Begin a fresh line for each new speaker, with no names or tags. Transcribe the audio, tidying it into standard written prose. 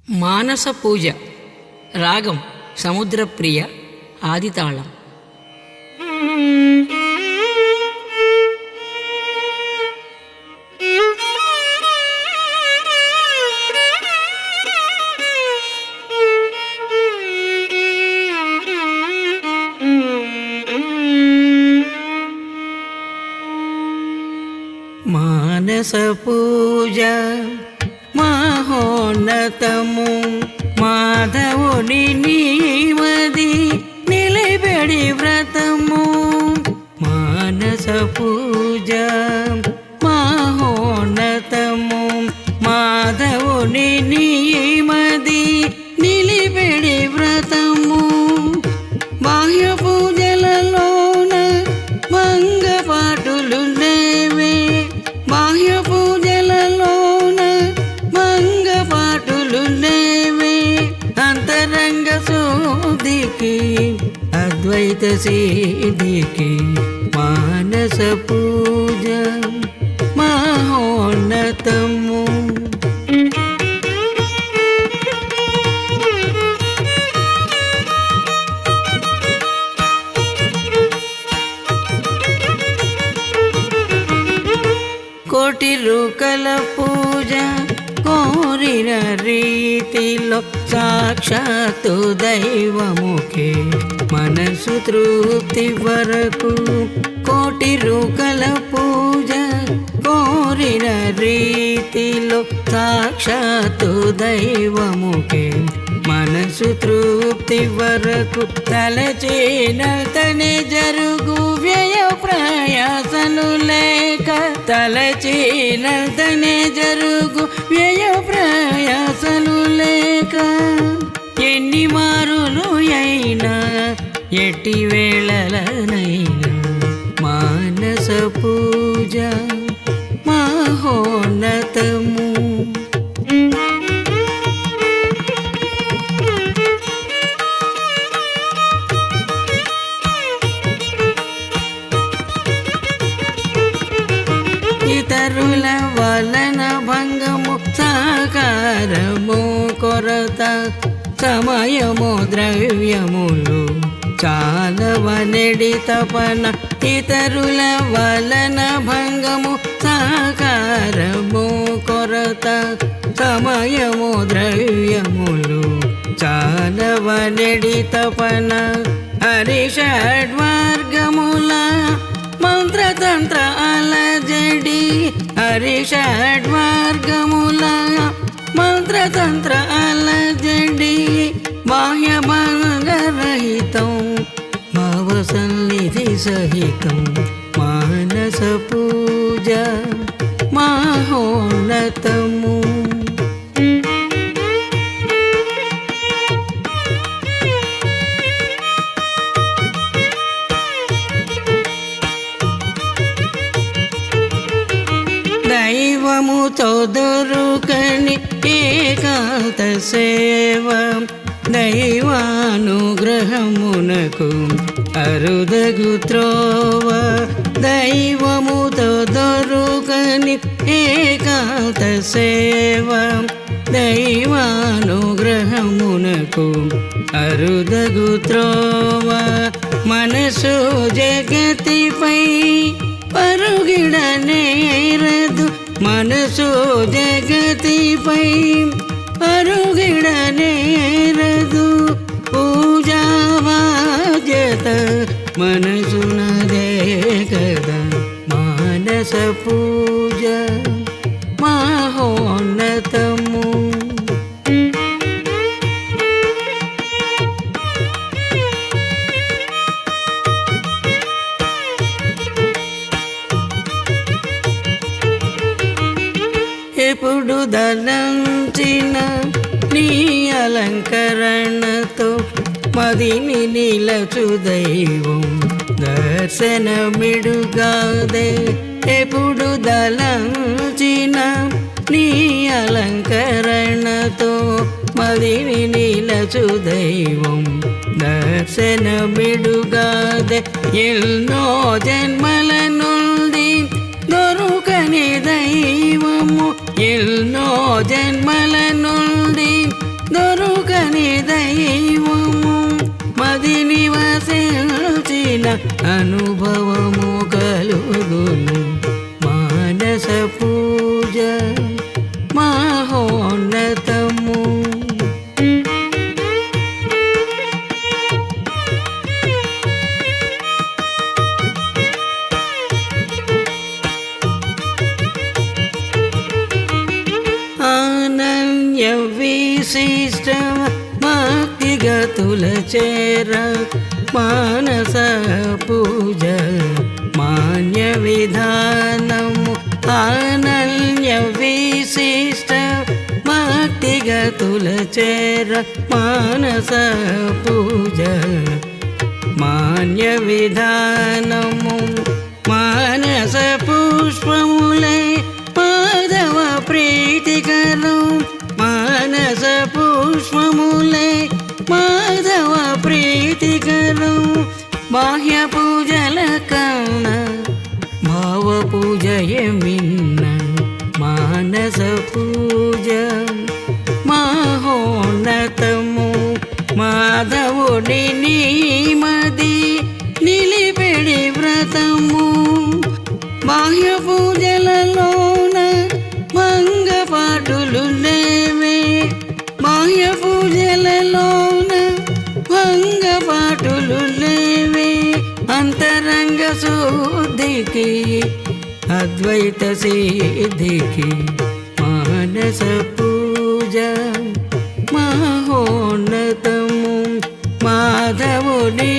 మానస పూజ రాగం సముద్రప్రియ ఆదితాళం. మానస పూజ మహోన్నతము మాధవుని నీవది నిలబెడి వ్రతము. మానస పూజ మహోన్నతము మాధవుని నీవది నిలబెడి వ్రతము. బాహ్య పూజలలోన మంగపాటులు లేవే, బాహ్య పూజలలోన మంగపాటులు లేవే. అంతరంగ శోధికి అద్వైత సిద్ధికి మానస పూజ మహోన్నతము. కోటి రూకల పూజ కోరిన రీతిలో సాక్షాత్తు దైవముఖే మనసు తృప్తి వరకు. కోటి రూకల పూజ కోరిన రీతిలో సాక్షాత్తు దైవముఖే మనసు తృప్తి వరకు. తలచేనతనే జరుగు వ్యయ ప్రయాసలు లేక, తలచేనతనే జరుగు వ్యయ ప్రయాసలు లేక. ఎన్ని మారులు అయినా ఎట్టి వేళలనైనా మానస పూజ మహోన్నతము. ఇతరుల వలన భంగము సాకారము కొరత సమయము ద్రవ్యములు చాలవనెడి తపన. ఇతరుల వలన భంగము సాకారము కొరత సమయము ద్రవ్యములు చాలవనెడి తపన. హరిషడ్వర్గముల మంత్రతంత్ర అలజడి, హరిషడ్వర్గముల మంత్రతంత్ర అలజడి. బాహ్య భంగరహితం భావ సన్నిధి సహితం మానస పూజ మహోన్నతము. దైవముతో దొరుకని ఏకాంత సేవ దైవానుగ్రహమునకు అరుదగు త్రోవ. దైవముతో దొరుకని ఏకాంత సేవ దైవానుగ్రహమునకు అరుదగు త్రోవ. మనసు జగతిపై పరుగిడనేరదు, మనసు జగతిపై పరుగిడనేరదు. పూజా బాధ్యత మనసునదే కదా మానస పూజ మహోన్నతము. ఎప్పుడు దలంచిన నీ అలంకరణతో మదిని నిలచు దైవం దర్శనమిడుగాదే. ఎప్పుడు దలంచిన నీ అలంకరణతో మదిని నిలచు దైవం దర్శనమిడుగాదే. ఎన్నో జన్మల నుండి దొరుకని దైవము ఎన్నో జన్మల నుండి దొరుకని దైవము మది నివసించిన అనుభవము కలుగును మానస పూజ మహోన్నతము. అనన్య విశిష్ట భక్తిగతుల చేర మానస పూజ మాన్య విధానము. అనన్య విశిష్ట భక్తిగతుల చేర మానస పూజ మాన్య విధానము. మానస పుష్పములై మాధవ ప్రీతికరం మానస పుష్పములై మాధవ ప్రీతికరం బాహ్య పూజల కన్న భావ పూజయే మిన్న మానస పూజ మహోన్నతము. మాధవుడి నీమది నిలిపెడి వ్రతము బాహ్య పూజలలోన భంగపాటులు లేవే బాహ్య పూజలలోన భంగపాటులు లేవే అంతరంగ శుద్ధికి అద్వైత సిద్ధికి మానస పూజ మహోన్నతము. మాధవుడి